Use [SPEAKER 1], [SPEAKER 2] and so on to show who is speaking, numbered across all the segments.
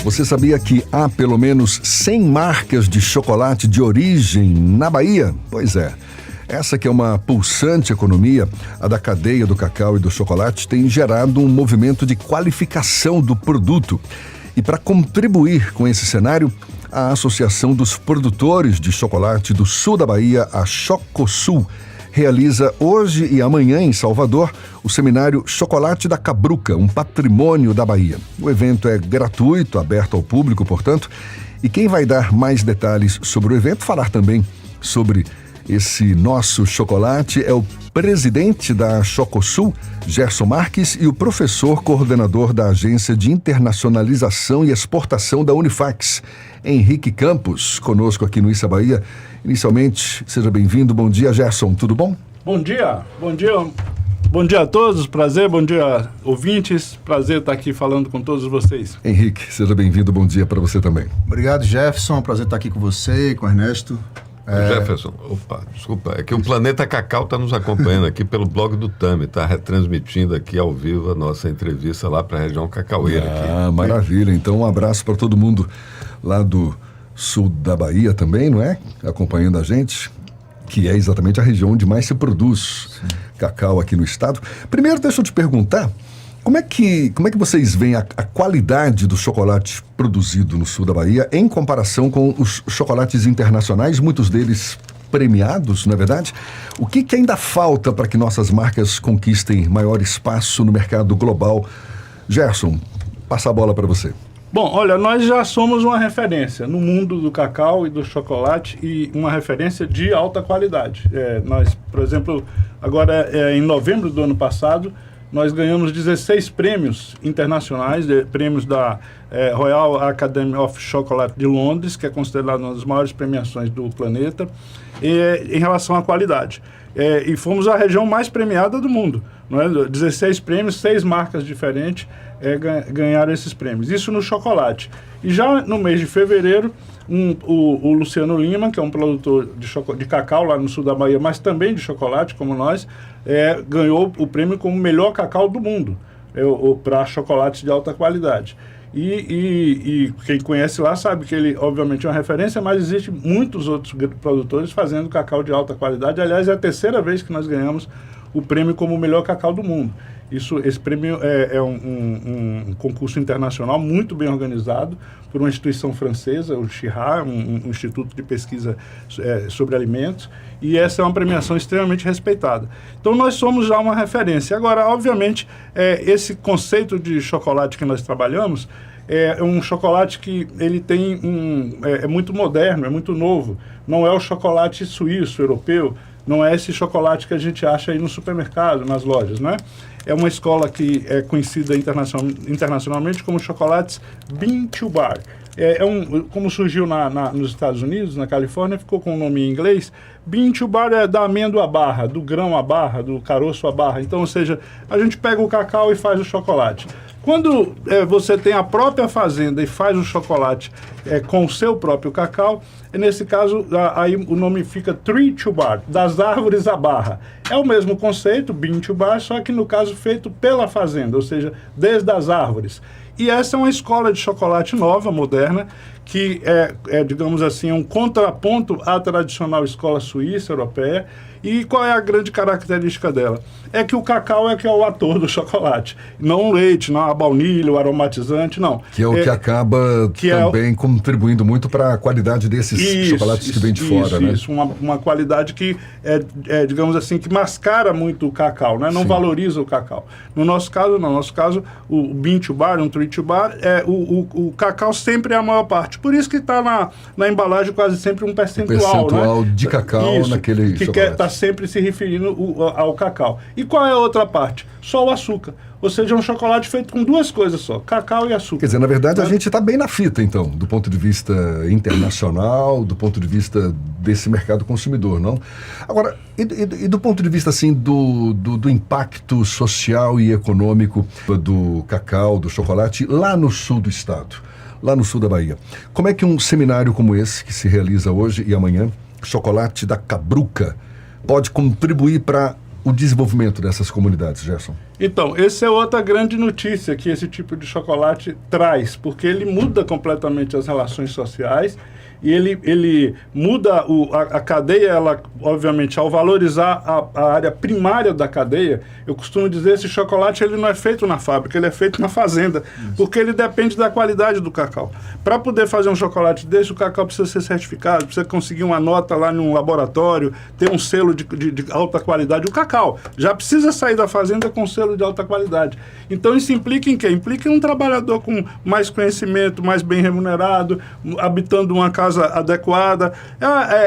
[SPEAKER 1] Você sabia que há pelo menos 100 marcas de chocolate de origem na Bahia? Pois é. Essa que é uma pulsante economia, a da cadeia do cacau e do chocolate, tem gerado um movimento de qualificação do produto. E para contribuir com esse cenário, a Associação dos Produtores de Chocolate do Sul da Bahia, a Chocosul, realiza hoje e amanhã em Salvador o seminário Chocolate da Cabruca, um patrimônio da Bahia. O evento é gratuito, aberto ao público, portanto, e quem vai dar mais detalhes sobre o evento, falar também sobre esse nosso chocolate, é o presidente da Chocosul, Gerson Marques, e o professor coordenador da Agência de Internacionalização e Exportação da Unifax, Henrique Campos, conosco aqui no Issa Bahia. Inicialmente, seja bem-vindo. Bom dia, Gerson. Tudo bom?
[SPEAKER 2] Bom dia. Bom dia a todos. Prazer. Bom dia, ouvintes. Prazer estar aqui falando com todos vocês.
[SPEAKER 1] Henrique, seja bem-vindo. Bom dia para você também.
[SPEAKER 3] Obrigado, Jefferson. Prazer estar aqui com você e com o Ernesto.
[SPEAKER 4] Jefferson, desculpa, é que o Planeta Cacau está nos acompanhando aqui pelo blog do Tami, está retransmitindo aqui ao vivo a nossa entrevista lá para a região cacaueira.
[SPEAKER 1] Ah, maravilha. Então, um abraço para todo mundo lá do sul da Bahia também, não é? Acompanhando a gente, que é exatamente a região onde mais se produz cacau aqui no estado. Primeiro, deixa eu te perguntar, como é que vocês veem a qualidade do chocolate produzido no sul da Bahia em comparação com os chocolates internacionais, muitos deles premiados, não é verdade? O que ainda falta para que nossas marcas conquistem maior espaço no mercado global? Gerson, passa a bola para você.
[SPEAKER 2] Bom, olha, nós já somos uma referência no mundo do cacau e do chocolate e uma referência de alta qualidade. Nós, por exemplo, agora em novembro do ano passado, nós ganhamos 16 prêmios internacionais, prêmios da Royal Academy of Chocolate de Londres, que é considerada uma das maiores premiações do planeta, em relação à qualidade. E fomos a região mais premiada do mundo. Não é? 16 prêmios, 6 marcas diferentes ganharam esses prêmios. Isso no chocolate. E já no mês de fevereiro, o Luciano Lima, que é um produtor de cacau lá no sul da Bahia, mas também de chocolate, como nós, ganhou o prêmio como o melhor cacau do mundo, para chocolates de alta qualidade. E quem conhece lá sabe que ele, obviamente, é uma referência, mas existem muitos outros produtores fazendo cacau de alta qualidade. Aliás, é a terceira vez que nós ganhamos o prêmio como o melhor cacau do mundo. Esse prêmio é um concurso internacional muito bem organizado por uma instituição francesa, o CIRA, um instituto de pesquisa sobre alimentos, e essa é uma premiação extremamente respeitada. Então nós somos já uma referência. Agora, obviamente, esse conceito de chocolate que nós trabalhamos é um chocolate que ele tem é muito moderno, é muito novo. Não é o chocolate suíço, europeu, não é esse chocolate que a gente acha aí no supermercado, nas lojas, né? É uma escola que é conhecida internacionalmente como chocolates Bean to Bar. Como surgiu nos Estados Unidos, na Califórnia, ficou com o nome em inglês. Bean to Bar é da amêndoa à barra, do grão à barra, do caroço à barra. Então, ou seja, a gente pega o cacau e faz o chocolate. Quando você tem a própria fazenda e faz o chocolate com o seu próprio cacau, nesse caso, aí o nome fica Tree to Bar, das árvores à barra. É o mesmo conceito, Bean to Bar, só que no caso feito pela fazenda, ou seja, desde as árvores. E essa é uma escola de chocolate nova, moderna, que digamos assim, um contraponto à tradicional escola suíça, europeia. E qual é a grande característica dela? É que o cacau é que é o ator do chocolate. Não o leite, não a baunilha, o aromatizante, não.
[SPEAKER 1] Que é o que acaba também contribuindo muito para a qualidade desses chocolates que vem de fora, né?
[SPEAKER 2] Isso, uma qualidade que digamos assim, que mascara muito o cacau, né? Não valoriza o cacau. No nosso caso, não. No nosso caso, o Bean to Bar, um Tree to Bar, o cacau sempre é a maior parte. Por isso que está na embalagem quase sempre um percentual,
[SPEAKER 1] né? De cacau naquele chocolate.
[SPEAKER 2] Que está sempre se referindo ao cacau. E qual é a outra parte? Só o açúcar. Ou seja, é um chocolate feito com duas coisas só, cacau e açúcar.
[SPEAKER 1] Quer dizer, na verdade, a gente está bem na fita, então, do ponto de vista internacional, do ponto de vista desse mercado consumidor, não? Agora, e do ponto de vista, assim, do impacto social e econômico do cacau, do chocolate, lá no sul do estado, lá no sul da Bahia? Como é que um seminário como esse, que se realiza hoje e amanhã, Chocolate da Cabruca, pode contribuir para o desenvolvimento dessas comunidades, Gerson?
[SPEAKER 2] Então, essa é outra grande notícia que esse tipo de chocolate traz, porque ele muda completamente as relações sociais e ele muda a cadeia, ela, obviamente, ao valorizar a área primária da cadeia. Eu costumo dizer, esse chocolate ele não é feito na fábrica, ele é feito na fazenda, porque ele depende da qualidade do cacau. Para poder fazer um chocolate desse, o cacau precisa ser certificado, precisa conseguir uma nota lá num laboratório, ter um selo de alta qualidade. O cacau já precisa sair da fazenda com selo de alta qualidade. Então isso implica em quê? Implica em um trabalhador com mais conhecimento, mais bem remunerado, habitando uma casa adequada.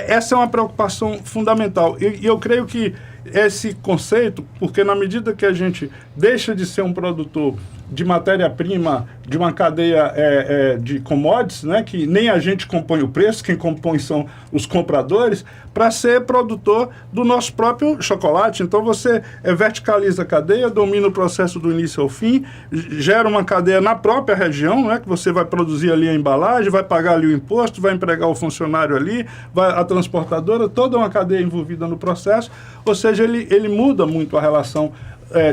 [SPEAKER 2] Essa é uma preocupação fundamental. E eu creio que esse conceito, porque na medida que a gente deixa de ser um produtor de matéria-prima de uma cadeia de commodities, né, que nem a gente compõe o preço, quem compõe são os compradores, para ser produtor do nosso próprio chocolate. Então você verticaliza a cadeia, domina o processo do início ao fim, gera uma cadeia na própria região, né, que você vai produzir ali a embalagem, vai pagar ali o imposto, vai empregar o funcionário ali, a transportadora, toda uma cadeia envolvida no processo. Ou seja, ele muda muito a relação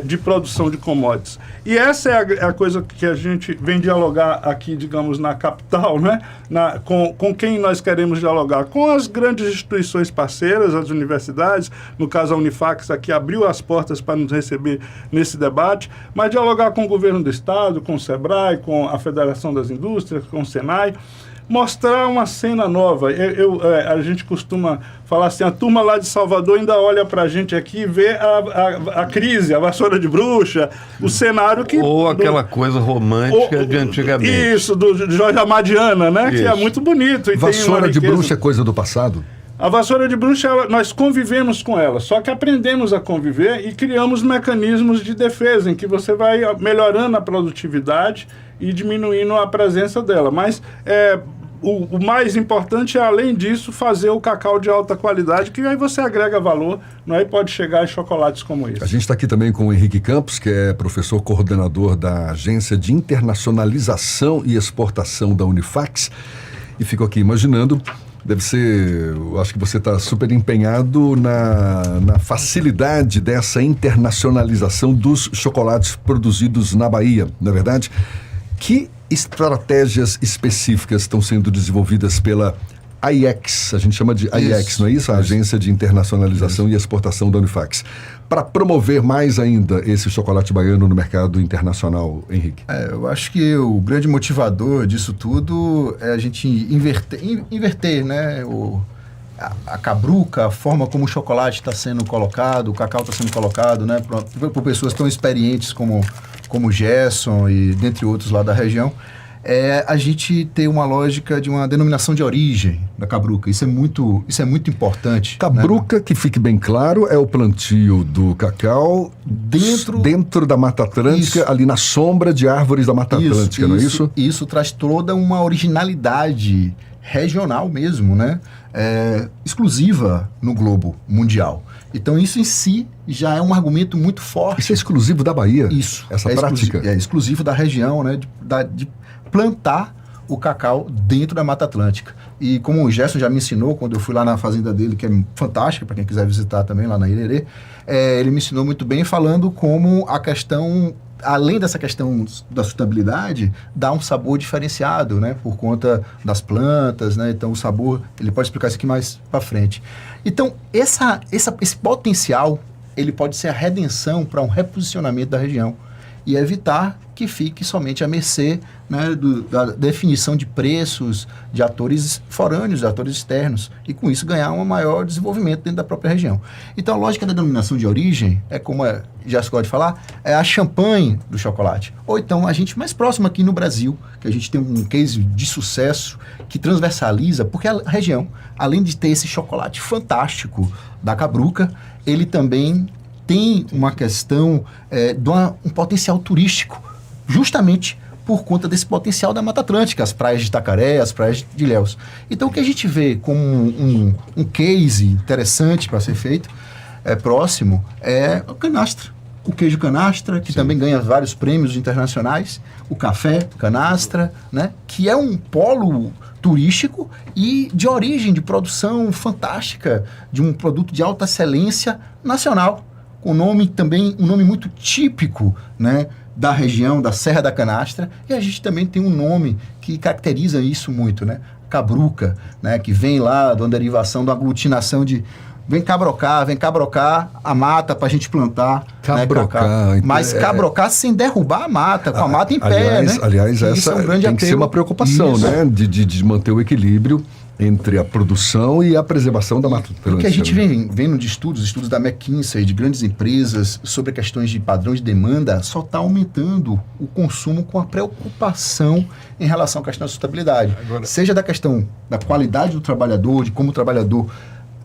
[SPEAKER 2] de produção de commodities. E essa é a coisa que a gente vem dialogar aqui, digamos, na capital, né? Com quem nós queremos dialogar? Com as grandes instituições parceiras, as universidades, no caso a Unifacs aqui abriu as portas para nos receber nesse debate, mas dialogar com o governo do Estado, com o SEBRAE, com a Federação das Indústrias, com o SENAI, mostrar uma cena nova. A gente costuma falar assim, a turma lá de Salvador ainda olha pra gente aqui e vê a crise, a vassoura de bruxa, o cenário que...
[SPEAKER 4] Ou aquela coisa romântica de antigamente.
[SPEAKER 2] Isso, do Jorge Amadiana, né? Isso. Que é muito bonito. E
[SPEAKER 1] vassoura de bruxa é coisa do passado?
[SPEAKER 2] A vassoura de bruxa, nós convivemos com ela, só que aprendemos a conviver e criamos mecanismos de defesa, em que você vai melhorando a produtividade e diminuindo a presença dela. Mas o mais importante é, além disso, fazer o cacau de alta qualidade, que aí você agrega valor, não é? E pode chegar a chocolates como esse.
[SPEAKER 1] A gente está aqui também com o Henrique Campos, que é professor coordenador da Agência de Internacionalização e Exportação da Unifacs, e fico aqui imaginando, deve ser, eu acho que você está super empenhado na facilidade dessa internacionalização dos chocolates produzidos na Bahia, não é verdade? Que estratégias específicas estão sendo desenvolvidas pela AIEX, a gente chama de AIEX, não é isso? A Agência de Internacionalização e Exportação da Unifacs, para promover mais ainda esse chocolate baiano no mercado internacional, Henrique?
[SPEAKER 3] Eu acho que o grande motivador disso tudo é a gente inverter, né? A cabruca, a forma como o chocolate está sendo colocado, o cacau está sendo colocado, né? Por pessoas tão experientes como o Gerson e dentre outros lá da região, a gente ter uma lógica de uma denominação de origem da cabruca. Isso é muito importante.
[SPEAKER 1] Cabruca, né? Que fique bem claro, é o plantio do cacau dentro da Mata Atlântica, isso, ali na sombra de árvores da Mata Atlântica, não é isso?
[SPEAKER 3] Isso traz toda uma originalidade regional mesmo, né? Exclusiva no globo mundial. Então isso em si já é um argumento muito forte.
[SPEAKER 1] Isso é exclusivo da Bahia?
[SPEAKER 3] Isso.
[SPEAKER 1] Essa prática?
[SPEAKER 3] É exclusivo da região, né? De plantar o cacau dentro da Mata Atlântica. E como o Gerson já me ensinou, quando eu fui lá na fazenda dele, que é fantástica, para quem quiser visitar também, lá na Irerê, ele me ensinou muito bem falando como a questão, além dessa questão da sustentabilidade, dá um sabor diferenciado, né? Por conta das plantas, né? Então o sabor, ele pode explicar isso aqui mais para frente. Então esse potencial, ele pode ser a redenção para um reposicionamento da região e evitar que fique somente à mercê, né, da definição de preços de atores forâneos, de atores externos, e com isso ganhar um maior desenvolvimento dentro da própria região. Então a lógica da denominação de origem é, como já se pode falar, é a champanhe do chocolate. Ou então a gente mais próximo aqui no Brasil, que a gente tem um case de sucesso que transversaliza, porque a região, além de ter esse chocolate fantástico da cabruca, ele também tem uma questão de um potencial turístico, justamente por conta desse potencial da Mata Atlântica, as praias de Itacaré, as praias de Ilhéus. Então, o que a gente vê como um case interessante para ser feito, próximo, é o canastra. O queijo canastra, que também ganha vários prêmios internacionais, o café canastra, né, que é um polo turístico e de origem, de produção fantástica, de um produto de alta excelência nacional. com nome também, um nome muito típico, né, da região, da Serra da Canastra, e a gente também tem um nome que caracteriza isso muito, né? Cabruca, né, que vem lá de uma derivação, de uma aglutinação de vem cá brocar a mata para a gente plantar.
[SPEAKER 1] Cabrocar.
[SPEAKER 3] Né, mas cabrocar sem derrubar a mata, com a mata em pé, né?
[SPEAKER 1] Aliás, essa
[SPEAKER 3] é um grande
[SPEAKER 1] tem que ser uma preocupação, né? De manter o equilíbrio entre a produção e a preservação da Mata Atlântica.
[SPEAKER 3] O que a gente vem vendo de estudos da McKinsey, de grandes empresas, sobre questões de padrão de demanda, só está aumentando o consumo com a preocupação em relação à questão da sustentabilidade.
[SPEAKER 4] Agora,
[SPEAKER 3] seja da questão da qualidade do trabalhador, de como o trabalhador,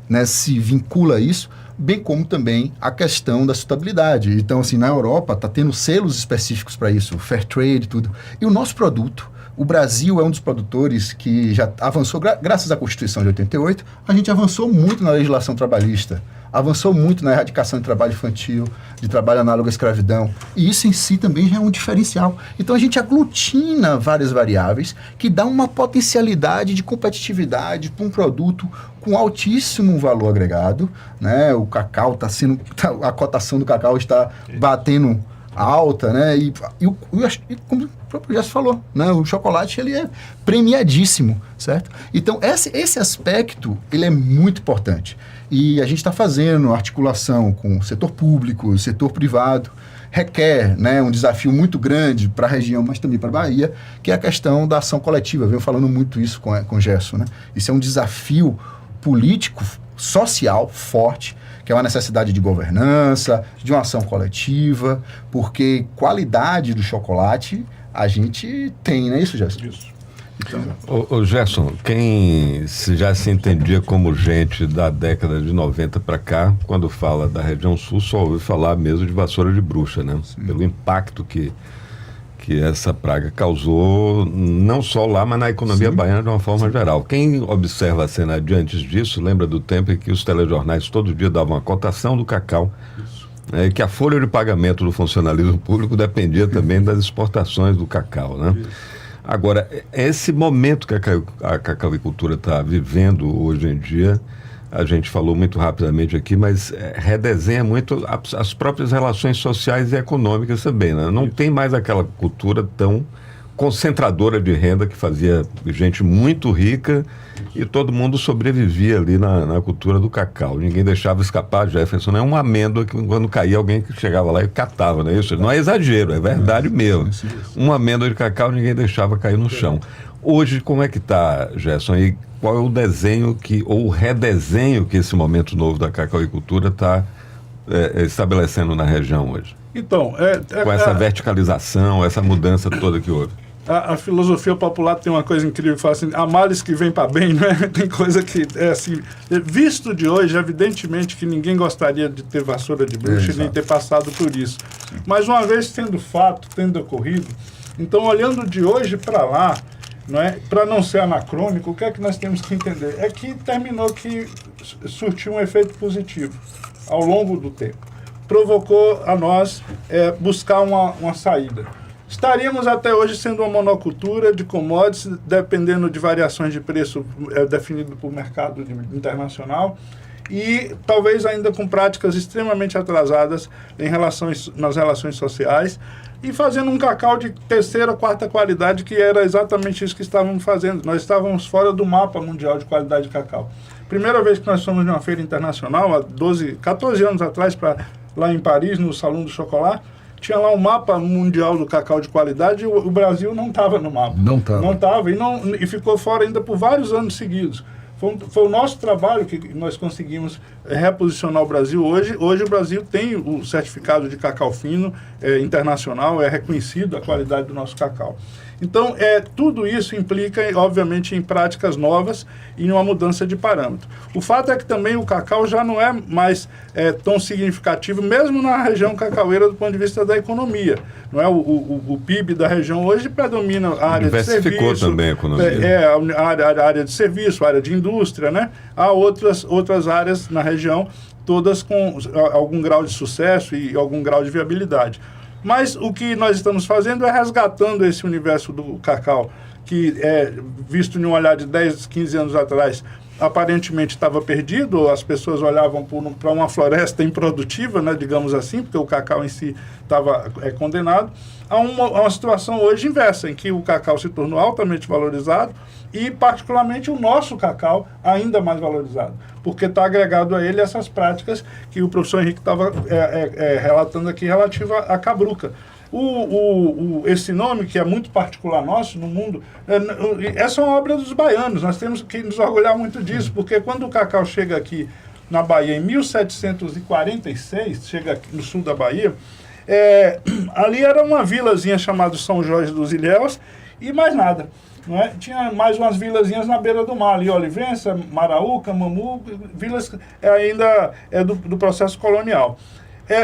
[SPEAKER 3] né, se vincula a isso, bem como também a questão da sustentabilidade. Então, assim, na Europa está tendo selos específicos para isso, Fair Trade e tudo. E o nosso produto, o Brasil é um dos produtores que já avançou, graças à Constituição de 88, a gente avançou muito na legislação trabalhista, avançou muito na erradicação de trabalho infantil, de trabalho análogo à escravidão, e isso em si também já é um diferencial. Então a gente aglutina várias variáveis que dá uma potencialidade de competitividade para um produto com altíssimo valor agregado, né? O cacau a cotação do cacau está batendo alta, né? E como o próprio Gerson falou, né? O chocolate, ele é premiadíssimo, certo? Então, esse aspecto, ele é muito importante. E a gente está fazendo articulação com o setor público, o setor privado, requer, né, um desafio muito grande para a região, mas também para a Bahia, que é a questão da ação coletiva. Eu venho falando muito isso com o Gerson, né? Isso é um desafio político, social, forte, que é uma necessidade de governança, de uma ação coletiva, porque qualidade do chocolate a gente tem, não é isso, Gerson?
[SPEAKER 2] Isso.
[SPEAKER 3] Então,
[SPEAKER 4] ô Gerson, quem já se entendia como gente da década de 90 para cá, quando fala da região sul, só ouve falar mesmo de vassoura de bruxa, né? Pelo impacto que essa praga causou, não só lá, mas na economia baiana de uma forma geral. Quem observa a cena antes disso, lembra do tempo em que os telejornais todo dia davam a cotação do cacau, que a folha de pagamento do funcionalismo público dependia também das exportações do cacau, né? Agora, esse momento que a cacauicultura está vivendo hoje em dia, a gente falou muito rapidamente aqui, mas redesenha muito as próprias relações sociais e econômicas também, né? Não tem mais aquela cultura tão concentradora de renda que fazia gente muito rica e todo mundo sobrevivia ali na cultura do cacau. Ninguém deixava escapar, Jefferson, não é uma amêndoa que quando caía alguém que chegava lá e catava, não é isso? Não é exagero, é verdade mesmo. Uma amêndoa de cacau ninguém deixava cair no chão. Hoje, como é que está, Gerson? E qual é o desenho ou o redesenho que esse momento novo da cacauicultura está estabelecendo na região hoje?
[SPEAKER 2] Então,
[SPEAKER 4] com essa verticalização, essa mudança toda que houve.
[SPEAKER 2] A filosofia popular tem uma coisa incrível, fala assim, há males que vem para bem, né? Tem coisa que é assim, visto de hoje, evidentemente que ninguém gostaria de ter vassoura de bruxa nem ter passado por isso. Sim. Mas uma vez tendo ocorrido, então olhando de hoje para lá, não é? Para não ser anacrônico, o que é que nós temos que entender? É que terminou que surtiu um efeito positivo ao longo do tempo. Provocou a nós buscar uma saída. Estaríamos até hoje sendo uma monocultura de commodities, dependendo de variações de preço definido por mercado internacional, e talvez ainda com práticas extremamente atrasadas nas relações sociais, e fazendo um cacau de terceira, quarta qualidade, que era exatamente isso que estávamos fazendo. Nós estávamos fora do mapa mundial de qualidade de cacau. Primeira vez que nós fomos numa feira internacional, há 14 anos atrás, lá em Paris, no Salão do Chocolate, tinha lá um mapa mundial do cacau de qualidade e o Brasil não estava no mapa. Não estava. E ficou fora ainda por vários anos seguidos. Foi o nosso trabalho que nós conseguimos reposicionar o Brasil hoje. Hoje o Brasil tem o certificado de cacau fino internacional, é reconhecido a qualidade do nosso cacau. Então, tudo isso implica, obviamente, em práticas novas e em uma mudança de parâmetro. O fato é que também o cacau já não é mais tão significativo, mesmo na região cacaueira, do ponto de vista da economia. Não é? O PIB da região hoje predomina a área de serviço. Diversificou também a economia. A área de serviço, a área de indústria, né? Há outras áreas na região, todas com algum grau de sucesso e algum grau de viabilidade. Mas o que nós estamos fazendo é resgatando esse universo do cacau que, visto em um olhar de 10, 15 anos atrás, aparentemente estava perdido, as pessoas olhavam para uma floresta improdutiva, né, digamos assim, porque o cacau em si estava condenado, a uma situação hoje inversa, em que o cacau se tornou altamente valorizado e, particularmente, o nosso cacau ainda mais valorizado, porque está agregado a ele essas práticas que o professor Henrique estava relatando aqui relativa à cabruca. Esse nome, que é muito particular nosso no mundo, essa é uma obra dos baianos. Nós temos que nos orgulhar muito disso, porque quando o cacau chega aqui na Bahia em 1746, chega aqui no sul da Bahia, ali era uma vilazinha chamada São Jorge dos Ilhéus e mais nada. Não é? Tinha mais umas vilazinhas na beira do mar, ali, Olivença, Maraúca, Mamu, vilas ainda do processo colonial.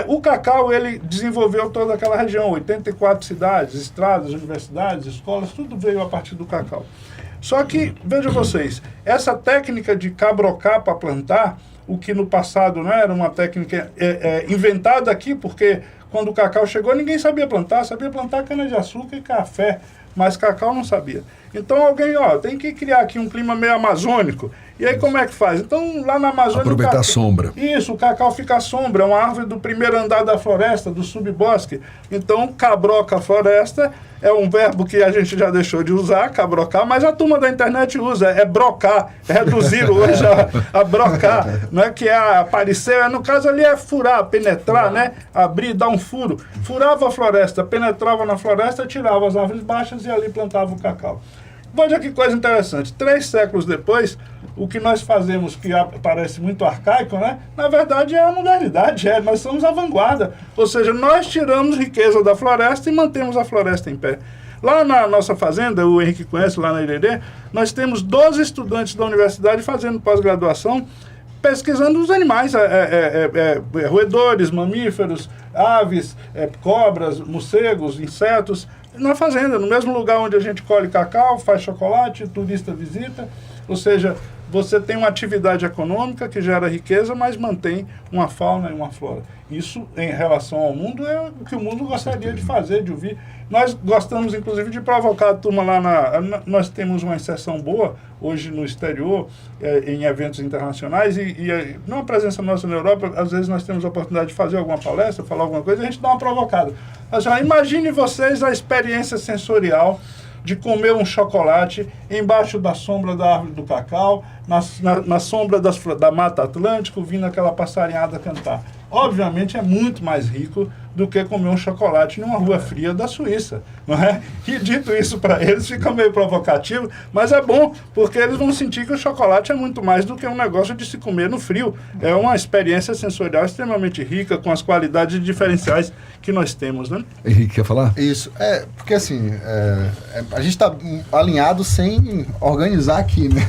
[SPEAKER 2] O cacau, ele desenvolveu toda aquela região, 84 cidades, estradas, universidades, escolas, tudo veio a partir do cacau. Só que, vejam vocês, essa técnica de cabrocar para plantar, o que no passado não era uma técnica inventada aqui, porque quando o cacau chegou ninguém sabia plantar cana-de-açúcar e café, mas cacau não sabia. Então alguém, tem que criar aqui um clima meio amazônico. E aí como é que faz? Então lá na Amazônia...
[SPEAKER 1] Aproveitar a sombra.
[SPEAKER 2] Isso, o cacau fica à sombra, é uma árvore do primeiro andar da floresta, do subbosque. Então cabroca a floresta, é um verbo que a gente já deixou de usar, cabrocar, mas a turma da internet usa, brocar, reduzir hoje a brocar, né, que aparecer, no caso ali é furar, penetrar, né, abrir, dar um furo. Furava a floresta, penetrava na floresta, tirava as árvores baixas e ali plantava o cacau. Veja que coisa interessante, 3 séculos depois, o que nós fazemos, que parece muito arcaico, né? Na verdade é a modernidade, nós somos a vanguarda. Ou seja, nós tiramos riqueza da floresta e mantemos a floresta em pé. Lá na nossa fazenda, o Henrique conhece, lá na Irerê, nós temos 12 estudantes da universidade fazendo pós-graduação, pesquisando os animais, roedores, mamíferos, aves, cobras, morcegos, insetos, na fazenda, no mesmo lugar onde a gente colhe cacau, faz chocolate, turista visita, ou seja, você tem uma atividade econômica que gera riqueza, mas mantém uma fauna e uma flora. Isso, em relação ao mundo, é o que o mundo gostaria de fazer, de ouvir. Nós gostamos, inclusive, de provocar a turma lá nós temos uma inserção boa, hoje no exterior, em eventos internacionais, e não a presença nossa na Europa, às vezes nós temos a oportunidade de fazer alguma palestra, falar alguma coisa, a gente dá uma provocada. Mas, imagine vocês a experiência sensorial de comer um chocolate embaixo da sombra da árvore do cacau, na sombra da Mata Atlântica, ouvindo aquela passarinhada cantar. Obviamente é muito mais rico do que comer um chocolate numa rua fria da Suíça, não é? E dito isso para eles fica meio provocativo, mas é bom, porque eles vão sentir que o chocolate é muito mais do que um negócio de se comer no frio. É uma experiência sensorial extremamente rica, com as qualidades diferenciais que nós temos, né?
[SPEAKER 1] Henrique, quer falar?
[SPEAKER 3] Isso, porque assim, a gente está alinhado sem organizar aqui, né?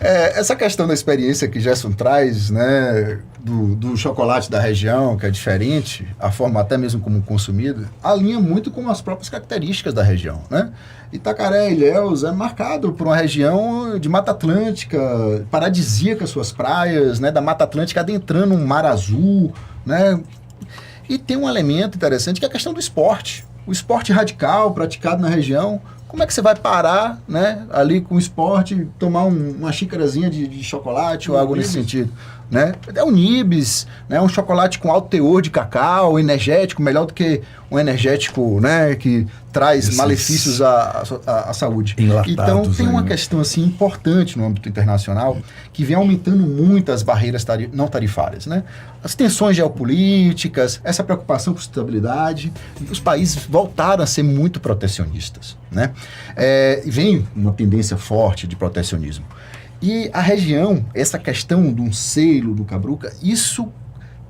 [SPEAKER 3] Essa questão da experiência que Gerson traz, né, do chocolate da região, que é diferente, a forma até mesmo como consumido, alinha muito com as próprias características da região, né? Itacaré, Ilhéus é marcado por uma região de Mata Atlântica, paradisíaca suas praias, né, da Mata Atlântica adentrando um mar azul, né? E tem um elemento interessante que é a questão do esporte. O esporte radical praticado na região. Como é que você vai parar, né, ali com o esporte, tomar uma xícarazinha de chocolate ou algo nesse sentido? Né? É um nibs, né, um chocolate com alto teor de cacau, energético, melhor do que um energético, né, que traz malefícios à saúde. Então tem uma questão assim, importante no âmbito internacional que vem aumentando muito as barreiras não tarifárias. Né? As tensões geopolíticas, essa preocupação com sustentabilidade, os países voltaram a ser muito protecionistas. Né? Vem uma tendência forte de protecionismo. E a região, essa questão de um selo do cabruca, isso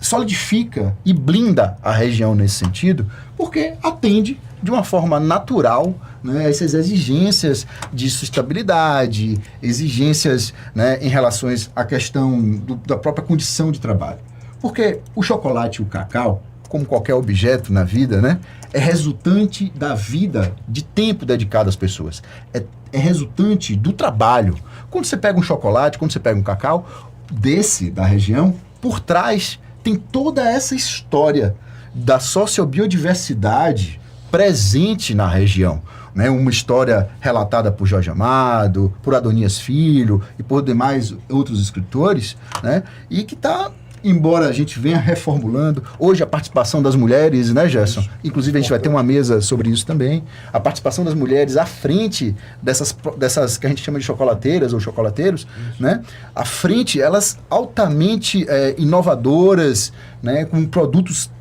[SPEAKER 3] solidifica e blinda a região nesse sentido, porque atende de uma forma natural, né, essas exigências de sustentabilidade, exigências, né, em relação à questão da própria condição de trabalho. Porque o chocolate e o cacau, como qualquer objeto na vida, né, é resultante da vida, de tempo dedicado às pessoas. É resultante do trabalho. Quando você pega um chocolate, quando você pega um cacau, da região, por trás tem toda essa história da sociobiodiversidade presente na região. né, uma história relatada por Jorge Amado, por Adonias Filho e por demais outros escritores, né, e que está, embora a gente venha reformulando, hoje a participação das mulheres, né, Gerson? Inclusive a gente vai ter uma mesa sobre isso também, a participação das mulheres à frente dessas que a gente chama de chocolateiras ou chocolateiros, né, à frente, elas altamente inovadoras, né, com produtos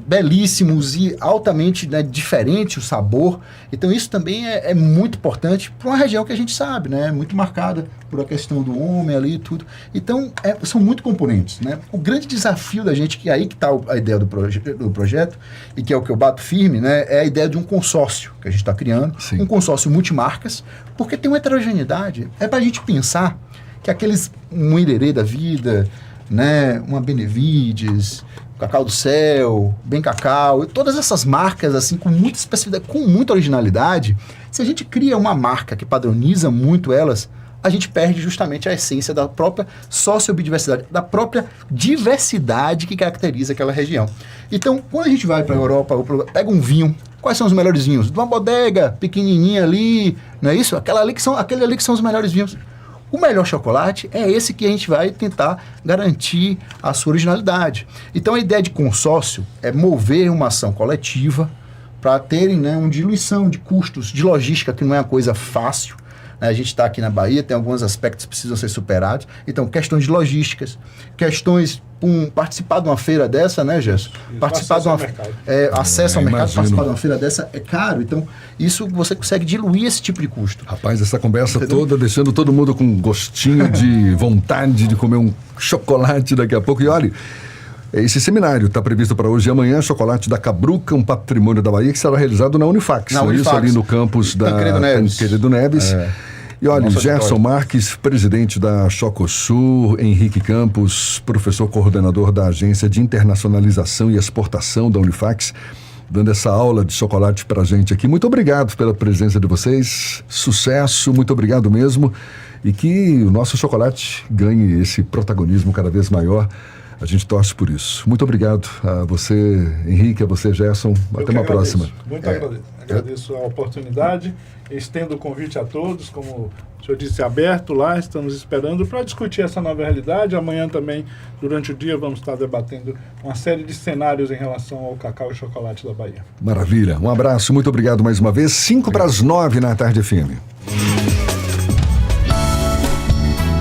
[SPEAKER 3] belíssimos e altamente, né, diferente o sabor. Então isso também é muito importante para uma região que a gente sabe, né, muito marcada por a questão do homem ali e tudo. Então são muito componentes, né. O grande desafio da gente, que é aí que está a ideia do projeto, e que é o que eu bato firme, né, é a ideia de um consórcio que a gente está criando. Sim. Um consórcio multimarcas, porque tem uma heterogeneidade. É para a gente pensar que aqueles um Irerê da vida, né, uma Benevides, Cacau do Céu, Bem Cacau, todas essas marcas assim com muita especificidade, com muita originalidade, se a gente cria uma marca que padroniza muito elas, a gente perde justamente a essência da própria sociobiodiversidade, da própria diversidade que caracteriza aquela região. Então, quando a gente vai para a Europa, pega um vinho, quais são os melhores vinhos? De uma bodega pequenininha ali, não é isso? Aquele ali que são os melhores vinhos. O melhor chocolate é esse que a gente vai tentar garantir a sua originalidade. Então, a ideia de consórcio é mover uma ação coletiva para terem, né, uma diluição de custos, de logística, que não é uma coisa fácil. A gente está aqui na Bahia, tem alguns aspectos que precisam ser superados. Então, questões de logísticas, questões, participar de uma feira dessa, né, Gerson? Participar de uma acesso ao mercado, participar de uma feira dessa é caro. Então, isso você consegue diluir esse tipo de custo.
[SPEAKER 1] Rapaz, essa conversa toda deixando todo mundo com gostinho de vontade de comer um chocolate daqui a pouco. E olha, esse seminário está previsto para hoje e amanhã, Chocolate da Cabruca, um patrimônio da Bahia, que será realizado na Unifax. Isso ali no campus da Tancredo Neves. E olha, Gerson Marques, presidente da Chocosul, Henrique Campos, professor coordenador da Agência de Internacionalização e Exportação da Unifax, dando essa aula de chocolate pra gente aqui. Muito obrigado pela presença de vocês, sucesso, muito obrigado mesmo, e que o nosso chocolate ganhe esse protagonismo cada vez maior. A gente torce por isso. Muito obrigado a você, Henrique, a você, Gerson. Até uma próxima.
[SPEAKER 2] Muito agradeço. Agradeço a oportunidade. Estendo o convite a todos, como o senhor disse, aberto lá. Estamos esperando para discutir essa nova realidade. Amanhã também, durante o dia, vamos estar debatendo uma série de cenários em relação ao cacau e chocolate da Bahia.
[SPEAKER 1] Maravilha. Um abraço. Muito obrigado mais uma vez. 8:55 na Tarde FM.